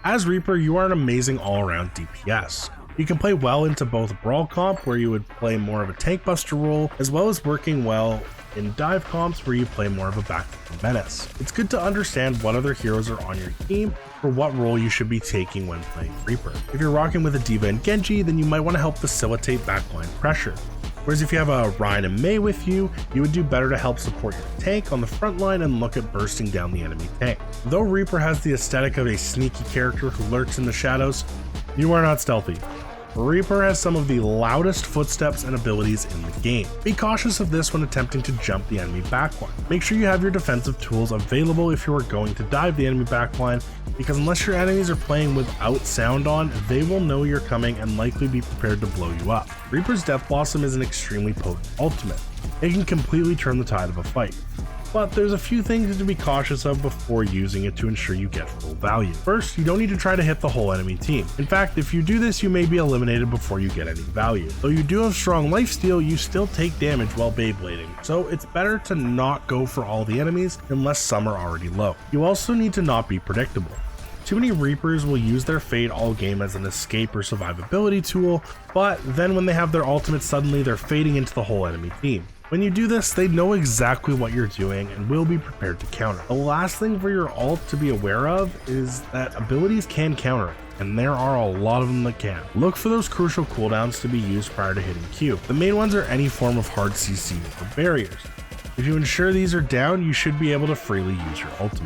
As Reaper, you are an amazing all-around DPS. You can play well into both Brawl comp, where you would play more of a tank buster role, as well as working well in dive comps where you play more of a backline menace. It's good to understand what other heroes are on your team for what role you should be taking when playing Reaper. If you're rocking with a D.Va and Genji, then you might want to help facilitate backline pressure. Whereas if you have a Ryan and Mei with you, you would do better to help support your tank on the front line and look at bursting down the enemy tank. Though Reaper has the aesthetic of a sneaky character who lurks in the shadows, you are not stealthy. Reaper has some of the loudest footsteps and abilities in the game. Be cautious of this when attempting to jump the enemy backline. Make sure you have your defensive tools available if you are going to dive the enemy backline, because unless your enemies are playing without sound on, they will know you're coming and likely be prepared to blow you up. Reaper's Death Blossom is an extremely potent ultimate. It can completely turn the tide of a fight. But there's a few things to be cautious of before using it to ensure you get full value. First, you don't need to try to hit the whole enemy team. In fact, if you do this, you may be eliminated before you get any value. Though you do have strong lifesteal, you still take damage while Beyblading, so it's better to not go for all the enemies unless some are already low. You also need to not be predictable. Too many Reapers will use their Fade all game as an escape or survivability tool, but then when they have their ultimate, suddenly they're fading into the whole enemy team. When you do this, they know exactly what you're doing and will be prepared to counter. The last thing for your ult to be aware of is that abilities can counter it, and there are a lot of them that can. Look for those crucial cooldowns to be used prior to hitting Q. The main ones are any form of hard CC or barriers. If you ensure these are down, you should be able to freely use your ultimate.